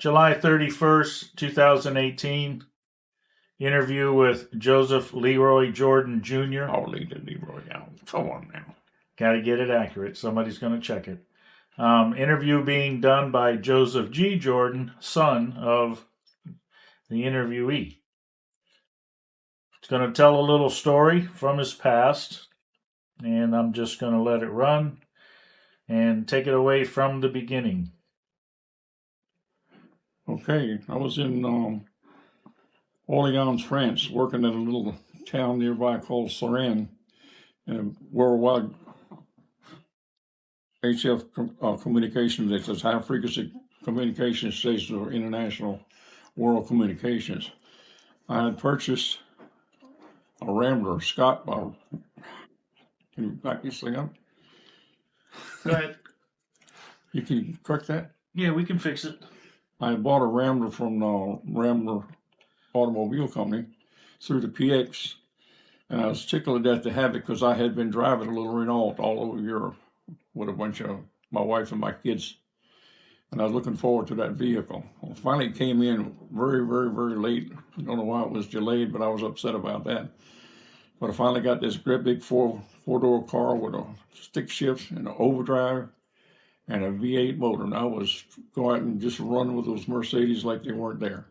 July 31st, 2018. Interview with Joseph Leroy Jordan Jr. Oh, Leroy, come on now. Got to get it accurate. Somebody's going to check it. Interview being done by Joseph G. Jordan, son of the interviewee. He's going to tell a little story from his past, and I'm just going to let it run and take it away from the beginning. Okay, I was in Orléans, France, working at a little town nearby called Suresnes, in a worldwide HF communications. It's a high-frequency communication station for international world communications. I had purchased a Rambler Scott bottle. Can you back this thing up? Go ahead. You can correct that? Yeah, we can fix it. I had bought a Rambler from Rambler Automobile Company through the PX, and I was tickled at to have it because I had been driving a little Renault all over Europe with a bunch of my wife and my kids, and I was looking forward to that vehicle. Well, finally it came in very, very, very late. I don't know why it was delayed, but I was upset about that. But I finally got this great big four-door car with a stick shift and an overdrive and a V8 motor, and I was going out and just run with those Mercedes like they weren't there.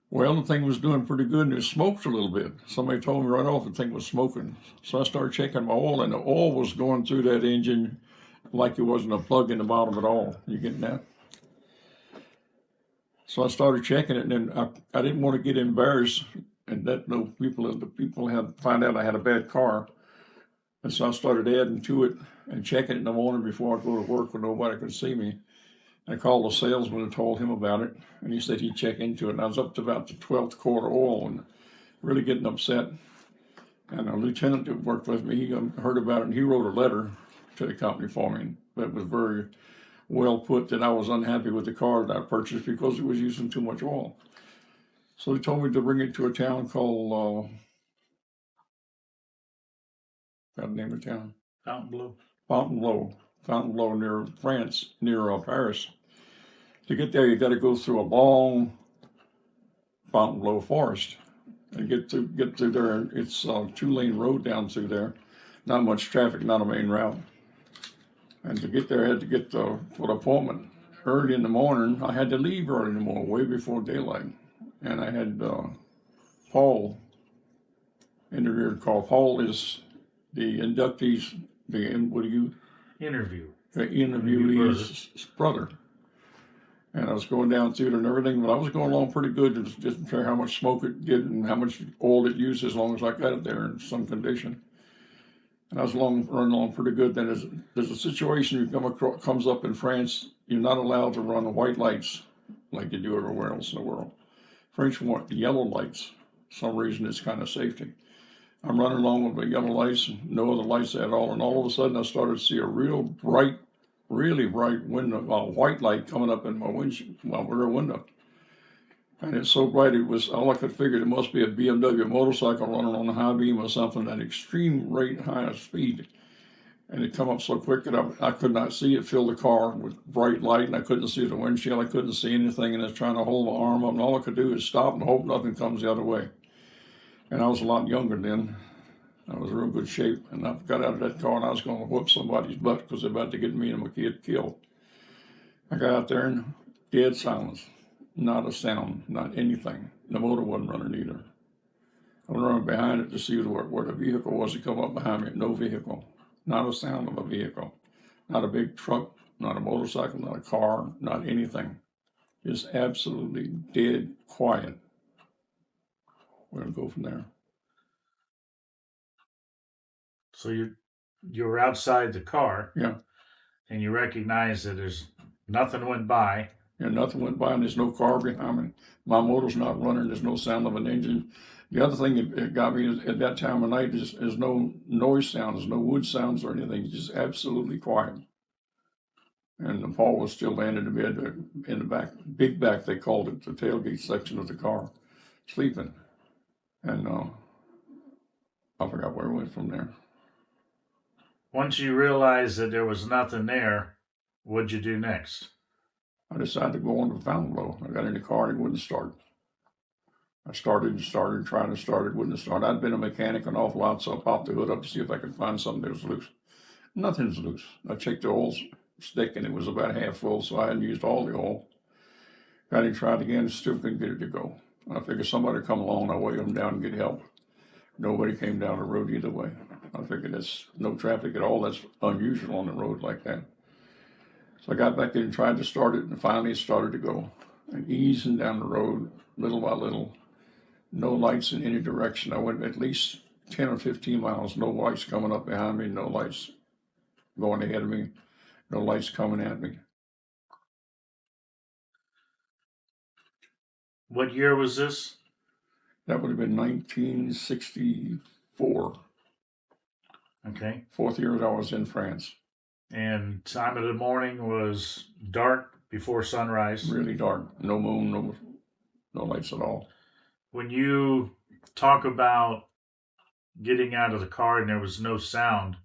Well, the thing was doing pretty good, and it smoked a little bit. Somebody told me right off the thing was smoking. So I started checking my oil, and the oil was going through that engine like it wasn't a plug in the bottom at all. You getting that? So I started checking it, and then I didn't want to get embarrassed and let the people had find out I had a bad car. And so I started adding to it and checking it in the morning before I go to work when nobody could see me. I called the salesman and told him about it, and he said he'd check into it. And I was up to about the 12th quart of oil and really getting upset. And a lieutenant that worked with me, he heard about it, and he wrote a letter to the company for me that was very well put, that I was unhappy with the car that I purchased because it was using too much oil. So he told me to bring it to a town called, got the name of the town? Fontainebleau near France, near Paris. To get there, you got to go through a long Fontainebleau forest and get through there. It's a 2-lane road down through there. Not much traffic, not a main route. And to get there, I had to get for the appointment early in the morning. I had to leave early in the morning, way before daylight. And I had Paul interviewer call. Paul is the inductee's, Interview. The interviewee's brother. And I was going down through it and everything, but I was going along pretty good. It just didn't care how much smoke it did and how much oil it used, as long as I got it there in some condition. And I was running along pretty good. Then there's a situation comes up in France. You're not allowed to run white lights like you do everywhere else in the world. French want yellow lights. For some reason, it's kind of safety. I'm running along with the yellow lights, no other lights at all, and all of a sudden I started to see a really bright window, white light coming up in my rear window. And it's so bright, it was, all I could figure, it must be a BMW motorcycle running on a high beam or something at extreme rate, high speed. And it come up so quick that I could not see it fill the car with bright light, and I couldn't see the windshield, I couldn't see anything, and I was trying to hold my arm up, and all I could do is stop and hope nothing comes the other way. And I was a lot younger then. I was in real good shape, and I got out of that car and I was going to whoop somebody's butt because they're about to get me and my kid killed. I got out there and dead silence, not a sound, not anything. The motor wasn't running either. I was running behind it to see where the vehicle was to come up behind me. No vehicle, not a sound of a vehicle, not a big truck, not a motorcycle, not a car, not anything. Just absolutely dead quiet. We're going to go from there. So you're outside the car. Yeah. And you recognize that there's nothing went by. Yeah, nothing went by, and there's no car behind me. My motor's not running. There's no sound of an engine. The other thing that got me at that time of night is there's no noise sounds, no wood sounds or anything. It's just absolutely quiet. And Paul was still laying in the bed in the back, big back, they called it, the tailgate section of the car, sleeping. And I forgot where we went from there. Once you realized that there was nothing there, what'd you do next? I decided to go on the fountain blow. I got in the car and it wouldn't start. I started and started, trying to start, it wouldn't start. I'd been a mechanic an awful lot, so I popped the hood up to see if I could find something that was loose. Nothing's loose. I checked the oil stick and it was about half full, so I hadn't used all the oil. Got it, tried again, and still couldn't get it to go. I figured somebody would come along, I'd weigh them down and get help. Nobody came down the road either way. I figured that's no traffic at all. That's unusual on the road like that. So I got back in and tried to start it, and finally it started to go. And easing down the road, little by little, no lights in any direction. I went at least 10 or 15 miles, no lights coming up behind me, no lights going ahead of me, no lights coming at me. What year was this? That would have been 1964. Okay. 4th year I was in France. And time of the morning was dark before sunrise. Really dark. No moon, no lights at all. When you talk about getting out of the car and there was no sound,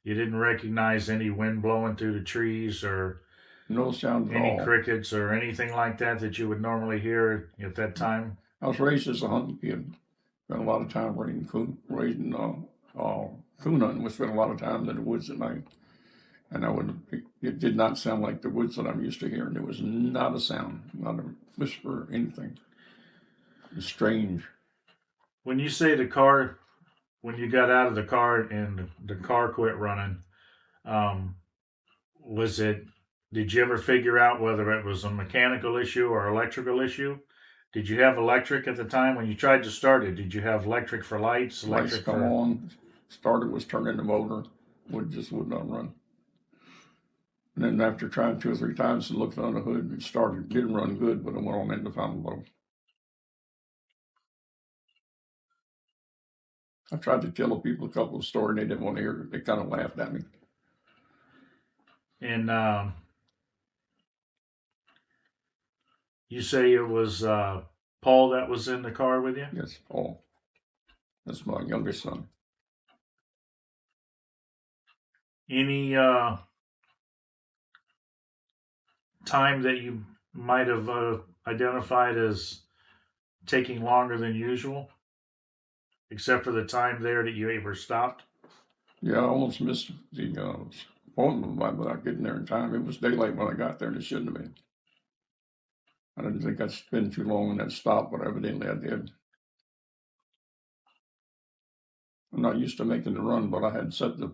you didn't recognize any wind blowing through the trees or no sound at any all. Crickets or anything like that you would normally hear at that time? I was raised as a hunting kid. Spent a lot of time raising coon hunting. We spent a lot of time in the woods at night. And it did not sound like the woods that I'm used to hearing. There was not a sound, not a whisper, anything. It was strange. When you say when you got out of the car and the car quit running, did you ever figure out whether it was a mechanical issue or electrical issue? Did you have electric at the time when you tried to start it? Did you have electric for lights? Lights come on, started, was turning the motor, would not run. And then after trying 2 or 3 times and looking on the hood, it started, didn't run good, but it went on into fountain blow. I tried to tell people a couple of stories and they didn't want to hear it. They kind of laughed at me. And you say it was Paul that was in the car with you? Yes, Paul. That's my youngest son. Any time that you might have identified as taking longer than usual, except for the time there that you ever stopped? Yeah, I almost missed the appointment without getting there in time. It was daylight when I got there, and it shouldn't have been. I didn't think I'd spend too long in that stop, but evidently I did. I'm not used to making the run, but I had set the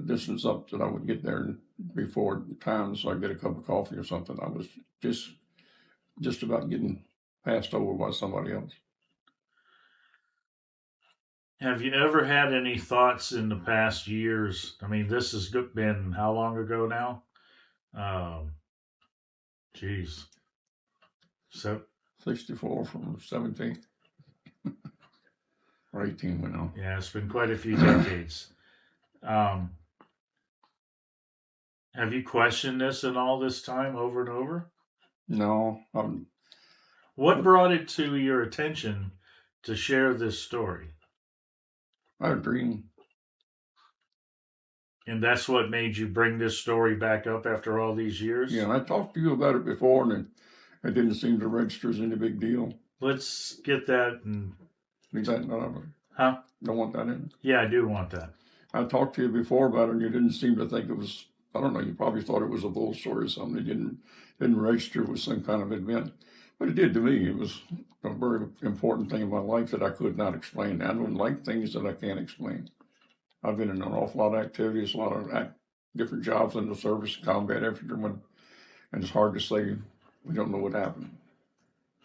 distance up that I would get there before time, so I'd get a cup of coffee or something. I was just about getting passed over by somebody else. Have you ever had any thoughts in the past years? I mean, this has been how long ago now? So 64 from 17 or 18 went on. Yeah, it's been quite a few decades. Have you questioned this in all this time over and over? No. What brought it to your attention to share this story? I had a dream. And that's what made you bring this story back up after all these years? Yeah, and I talked to you about it before, and it didn't seem to register as any big deal. Let's get that. Leave that in. Huh? Don't want that in? Yeah, I do want that. I talked to you before about it, and you didn't seem to think it was, I don't know, you probably thought it was a bull story or something. It didn't register with some kind of event. But it did to me. It was a very important thing in my life that I could not explain. I don't like things that I can't explain. I've been in an awful lot of activities, a lot of different jobs in the service, combat infantryman, and it's hard to say we don't know what happened.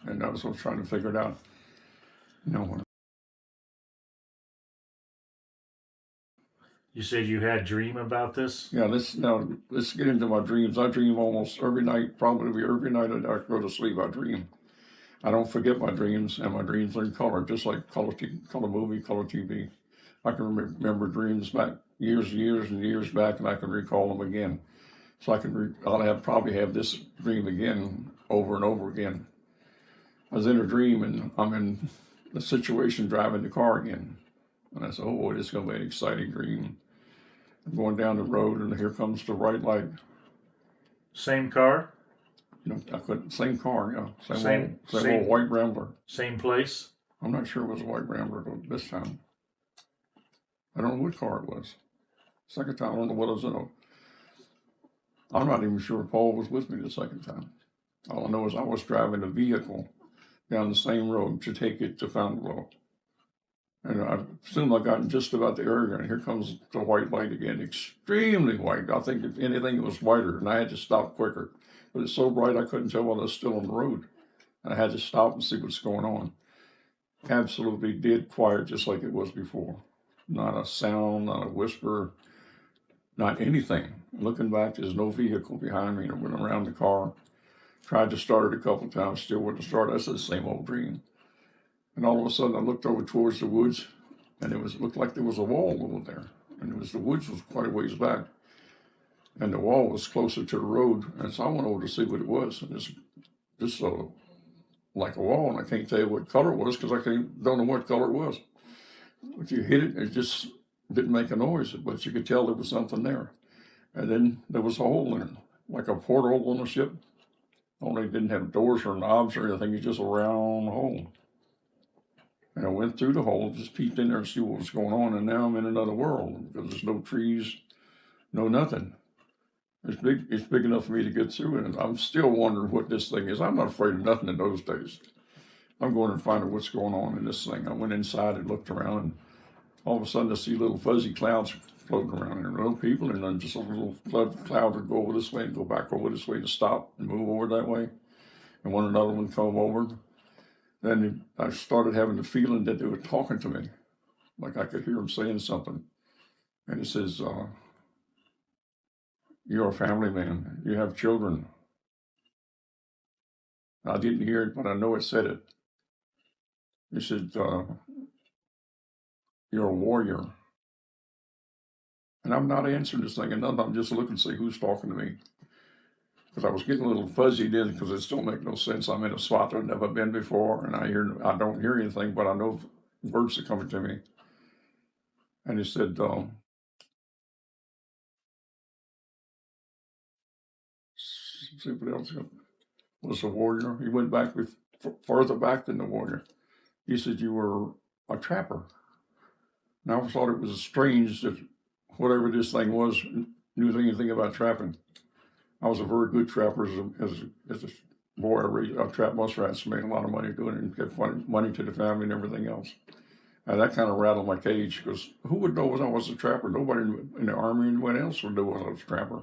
And I was trying to figure it out. You said you had a dream about this? Yeah, let's get into my dreams. I dream almost every night, probably every night I go to sleep, I dream. I don't forget my dreams, and my dreams are in color, just like color movie, color TV. I can remember dreams back years and years back, and I can recall them again. So I'll probably have this dream again over and over again. I was in a dream, and I'm in the situation driving the car again. And I said, oh boy, this is going to be an exciting dream. I'm going down the road, and here comes the bright light. Same car? I couldn't. Same car, yeah. Same Same old white Rambler. same place. I'm not sure it was a white Rambler this time. I don't know what car it was. Second time, I don't know what it was in. I'm not even sure Paul was with me the second time. All I know is I was driving a vehicle down the same road to take it to Fountainebleau. And I assume I got just about the area, and here comes the white light again, extremely white. I think if anything, it was whiter, and I had to stop quicker. But it's so bright I couldn't tell whether I was still on the road. And I had to stop and see what's going on. Absolutely dead quiet, just like it was before. Not a sound, not a whisper, not anything. Looking back, there's no vehicle behind me. I went around the car, tried to start it a couple of times, still wouldn't start. I said, the same old dream. And all of a sudden, I looked over towards the woods, and it looked like there was a wall over there. And the woods was quite a ways back, and the wall was closer to the road. And so I went over to see what it was. And it's like a wall, and I can't tell you what color it was because don't know what color it was. If you hit it, it just didn't make a noise, but you could tell there was something there. And then there was a hole in it, like a porthole on a ship. Only it didn't have doors or knobs or anything. It's just a round hole. And I went through the hole, just peeked in there and see what was going on. And now I'm in another world because there's no trees, no nothing. It's big. It's big enough for me to get through it. And I'm still wondering what this thing is. I'm not afraid of nothing in those days. I'm going to find out what's going on in this thing. I went inside and looked around, and all of a sudden I see little fuzzy clouds floating around, and no people, and then just a little cloud would go over this way and go back over this way to stop and move over that way, and another one come over. Then I started having the feeling that they were talking to me, like I could hear them saying something. And it says, you're a family man. You have children. I didn't hear it, but I know it said it. It said, you're a warrior. And I'm not answering this thing, and I'm just looking to see who's talking to me. Because I was getting a little fuzzy then, because it still make no sense. I'm in a spot I've never been before, and I don't hear anything, but I know words are coming to me. And he said, see what else was a warrior. He went back further back than the warrior. He said, you were a trapper. And I thought it was strange that whatever this thing was knew anything about trapping. I was a very good trapper as a boy. I trapped muskrats, made a lot of money doing it, and kept money to the family and everything else. And that kind of rattled my cage, because who would know I was a trapper? Nobody in the army or anyone else would know I was a trapper.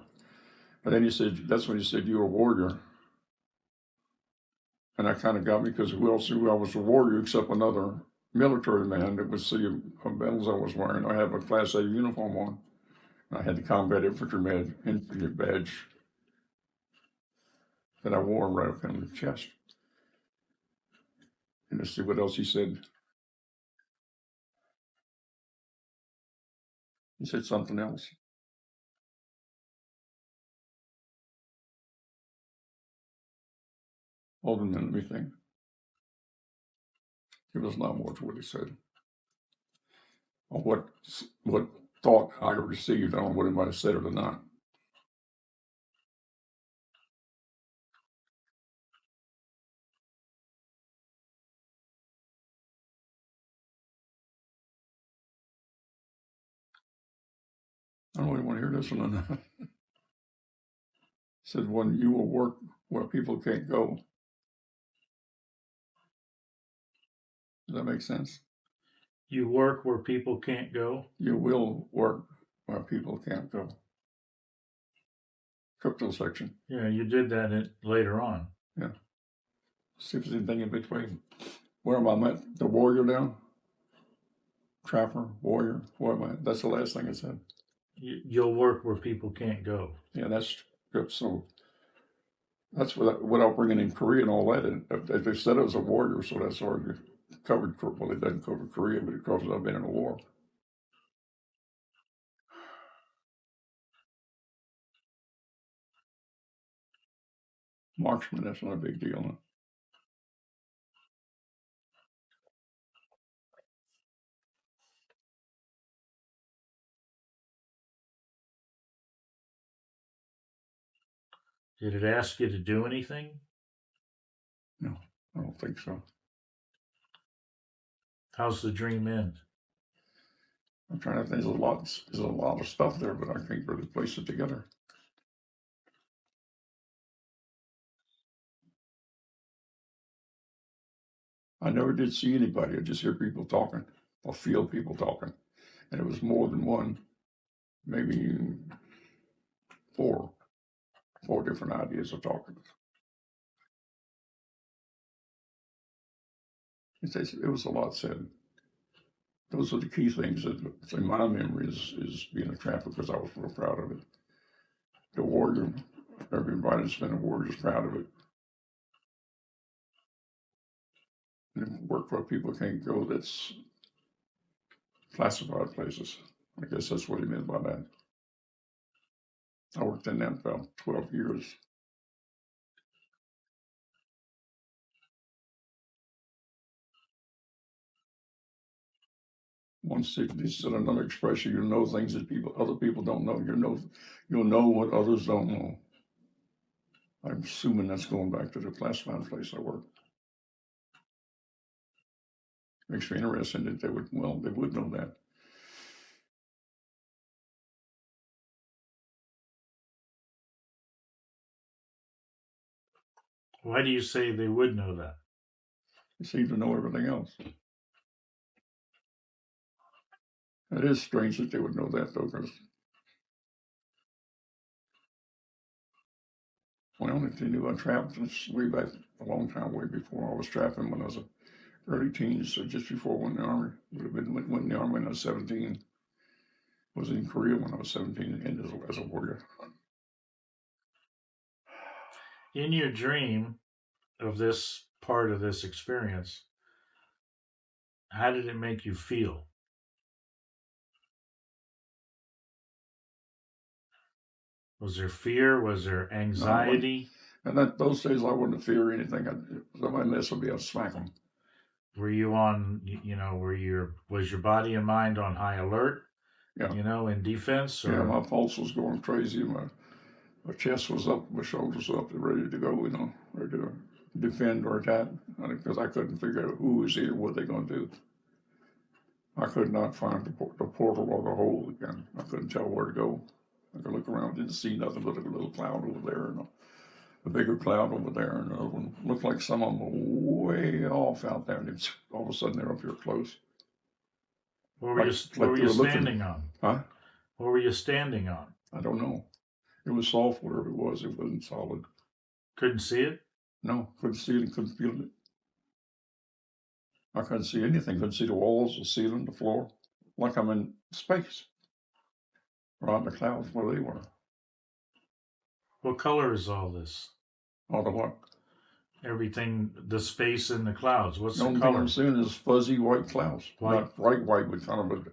And then he said, that's when he said, you're a warrior. And that kind of got me, because who else knew I was a warrior except another military man that would see the medals I was wearing. I had a Class A uniform on. I had the combat infantry badge that I wore right up in the chest. And let's see what else he said. He said something else. Hold on a minute, let me think. There was not more to what he said. Or what thought I received. I don't know what he might have said it or not. I don't really want to hear this one or not. He said, when you will work where people can't go. Does that make sense? You work where people can't go. You will work where people can't go. Crypto section. Yeah, you did that later on. Yeah. See if there's anything in between. Where am I met? The warrior now? Trapper, warrior, where am I? That's the last thing I said. You'll work where people can't go. Yeah, that's good. So that's without bringing in Korea and all that. And they said it was a warrior, so that's already covered. Well, it doesn't cover Korea, but it covers I've been in a war. Marksman, that's not a big deal. Huh? Did it ask you to do anything? No, I don't think so. How's the dream end? I'm trying to think. There's a lot of stuff there, but I can't really place it together. I never did see anybody. I just hear people talking or feel people talking. And it was more than one, maybe four different ideas of talking. It was a lot said. Those are the key things that in my memory is being a trapper because I was real proud of it. The warrior, everybody that's been a warrior is proud of it. And work where people can't go, that's classified places. I guess that's what he meant by that. I worked in that for about 12 years. Once they said another expression, you know things that other people don't know. You'll know what others don't know. I'm assuming that's going back to the classified place I worked. Makes me interested that they would know that. Why do you say they would know that? They seem to know everything else. It is strange that they would know that, though, because, well, if they knew I trapped, it's way back a long time, way before I was trapping when I was early teens, so just before I went in the Army. Would have been went in the Army when I was 17. Was in Korea when I was 17 and as a warrior. In your dream of this part of this experience, how did it make you feel? Was there fear? Was there anxiety? And those days I wouldn't fear anything. If somebody messed with me, I'd smack them. Were you on, was your body and mind on high alert? Yeah. In defense? Or? Yeah, my pulse was going crazy. My chest was up, my shoulders up, ready to go, ready to defend or attack. Because I couldn't figure out who was here, what they're going to do. I could not find the portal or the hole again. I couldn't tell where to go. I could look around, didn't see nothing but a little cloud over there and a bigger cloud over there, and another one. Looked like some of them were way off out there, and all of a sudden they're up here close. What were you standing on? Huh? What were you standing on? I don't know. It was soft, whatever it was. It wasn't solid. Couldn't see it? No, couldn't see it, couldn't feel it. I couldn't see anything. Couldn't see the walls, the ceiling, the floor. Like I'm in space. Or out in the clouds where they were. What color is all this? All the what? Everything, the space in the clouds. What's the only color? Thing I'm seeing is fuzzy white clouds. White. Not bright white, but kind of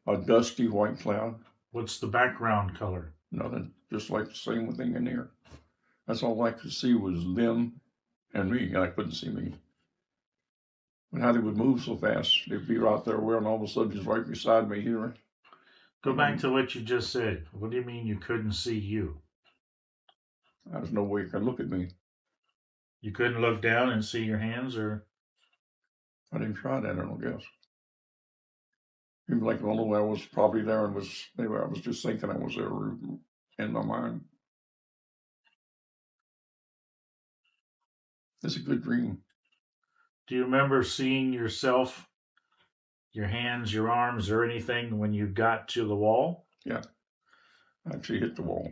a dusty white cloud. What's the background color? Nothing. Just like the same thing in here. That's all I could see was them and me. I couldn't see me. And how they would move so fast. They'd be right there where, and all of a sudden just right beside me here. Go back to what you just said. What do you mean you couldn't see you? There's no way you could look at me. You couldn't look down and see your hands, or? I didn't try that, I don't guess. Even like the only way I was probably there and maybe I was just thinking I was there in my mind. It's a good dream. Do you remember seeing yourself, your hands, your arms, or anything when you got to the wall? Yeah. I actually hit the wall.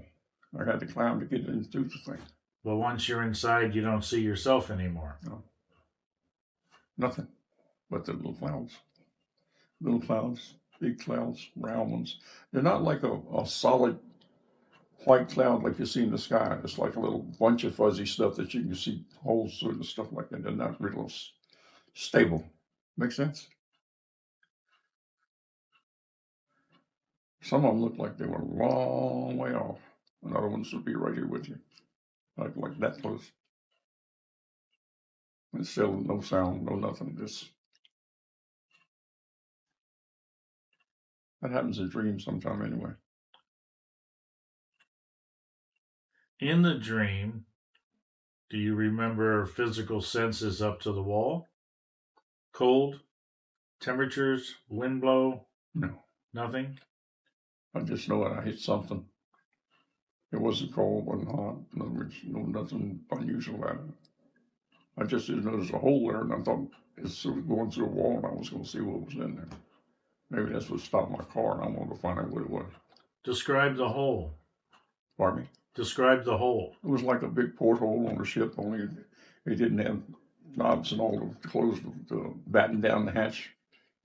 I had to climb to get into the thing. Well, once you're inside, you don't see yourself anymore. No. Nothing but the little clouds. Little clouds, big clouds, round ones. They're not like a solid white cloud like you see in the sky. It's like a little bunch of fuzzy stuff that you can see holes through and stuff like that. They're not real stable. Make sense? Some of them look like they were a long way off, and other ones would be right here with you, like that close. And still no sound, no nothing. Just that happens in dreams sometime anyway. In the dream, do you remember physical senses up to the wall? Cold, temperatures, wind blow, No, nothing? I just know that I hit something. It wasn't cold, wasn't hot. In other words, nothing unusual about it. I just didn't notice a hole there, and I thought it's going through a wall, and I was going to see what was in there. Maybe that's what stopped my car, and I wanted to find out what it was. Describe the hole. Pardon me? Describe the hole. It was like a big porthole on a ship, only it didn't have knobs and all to close the batten down the hatch.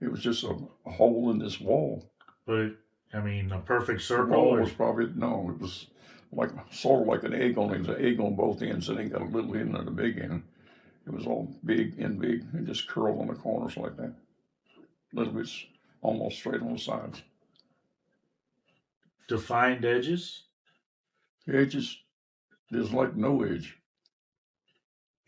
It was just a hole in this wall. But, I mean, a perfect The circle? wall Or was probably, no, it was like sort of like an egg, only there's an egg on both ends, and it got a little end and a big end. It was all big and big, and just curled on the corners like that. A little bit almost straight on the sides. defined edges? The edges, there's like no edge.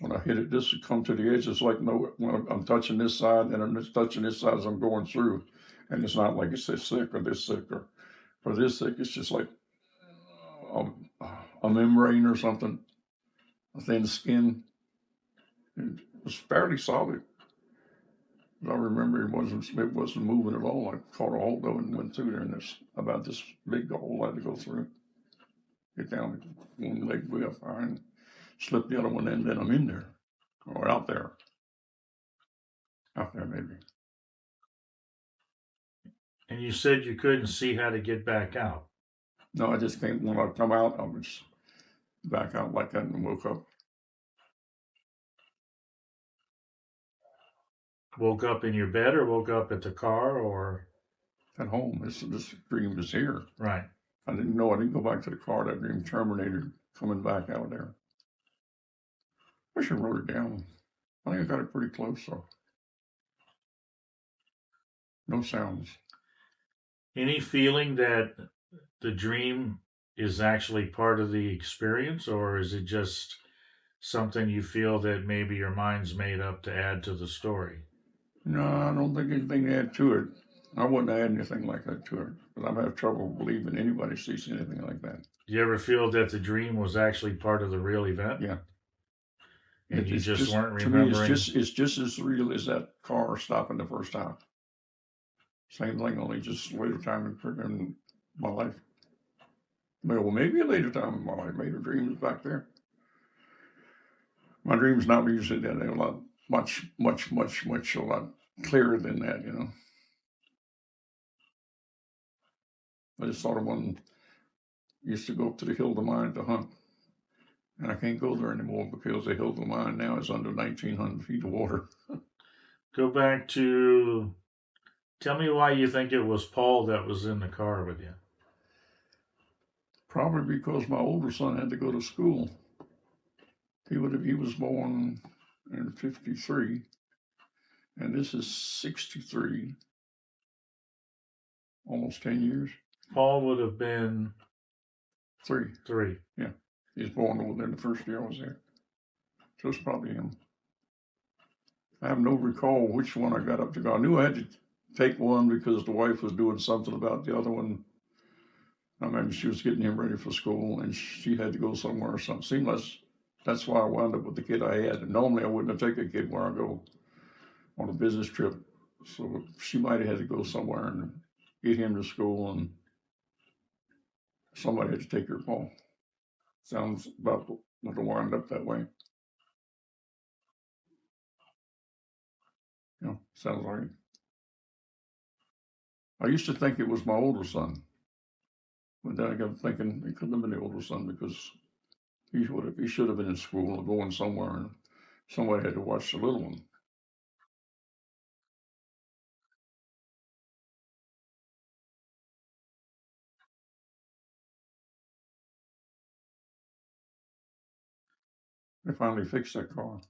When I hit it, this would come to the edge. It's like no, when I'm touching this side and I'm just touching this side as I'm going through. And it's not like it's this thick or this thick or this thick. It's just like a membrane or something, a thin skin. It was fairly solid. I remember it wasn't moving at all. I caught a hold of it and went through there, and there's about this big hole I had to go through. Get down one leg way up high and slip the other one in, then I'm in there. Or out there. Out there maybe. And you said you couldn't see how to get back out. No, I just came, when I come out, I was back out like that and woke up. Woke up in your bed or woke up at the car or? At home. This dream was here. Right. I didn't know. I didn't go back to the car. That dream terminated coming back out there. I should have wrote it down. I think I got it pretty close, so. No sounds. Any feeling that the dream is actually part of the experience, or is it just something you feel that maybe your mind's made up to add to the story? No, I don't think anything to add to it. I wouldn't add anything like that to it. But I'm having trouble believing anybody sees anything like that. Do you ever feel that the dream was actually part of the real event? Yeah. And you just weren't to remembering? me, it's just as real as that car stopping the first time. Same thing, only just later time in my life. Well, maybe a later time in my life. Maybe dreams back there. My dreams not usually that. They're a lot, much, a lot clearer than that, you know. I just thought of one, used to go up to the Hill of the Mine to hunt. And I can't go there anymore because the Hill of the Mine now is under 1,900 feet of water. Go back to, tell me why you think it was Paul that was in the car with you. Probably because my older son had to go to school. He was born in 53, and this is 63, almost 10 years. Paul would have been 3. Yeah. He was born within the first year I was there. So it's probably him. I have no recall which one I got up to go. I knew I had to take one because the wife was doing something about the other one. I remember she was getting him ready for school, and she had to go somewhere or something. Seemed like that's why I wound up with the kid I had. And normally I wouldn't have taken a kid where I go on a business trip. So she might have had to go somewhere and get him to school, and somebody had to take her call. Sounds about what it wound up that way. Yeah, sounds right. I used to think it was my older son. But then I got thinking it couldn't have been the older son because he should have been in school or going somewhere, and somebody had to watch the little one. They finally fixed that car.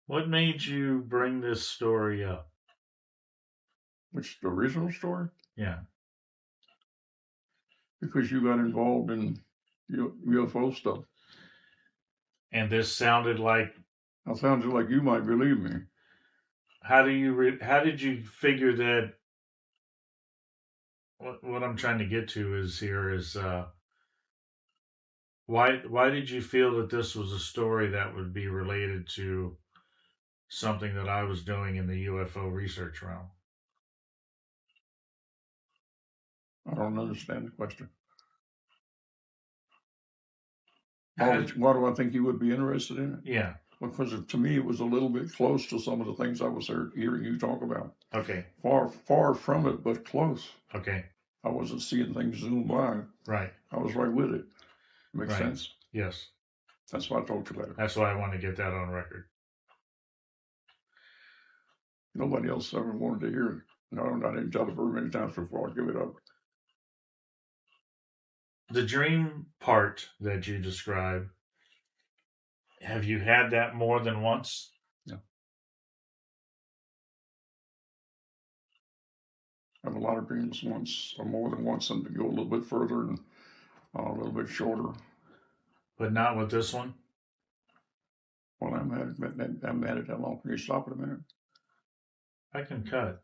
What made you bring this story up? Which the original story? Yeah. Because you got involved in UFO stuff. And this sounded like. It sounded like you might believe me. How did you figure that? What I'm trying to get to is Why did you feel that this was a story that would be related to something that I was doing in the UFO research realm? I don't understand the question. How- Why do I think you would be interested in it? yeah. Because to me, it was a little bit close to some of the things I was hearing you talk about. Okay. Far from it, but close. Okay. I wasn't seeing things zoom by. Right. I was right with it. Makes Right. sense? Yes. That's why I talked about it. That's why I want to get that on record. Nobody else ever wanted to hear it. No, I didn't tell it very many times before I give it up. The dream part that you described, have you had that more than once? Yeah. I have a lot of dreams once, or more than once, and to go a little bit further and a little bit shorter. But not with this one? Well, I'm at it that long. Can you stop it a minute? I can cut.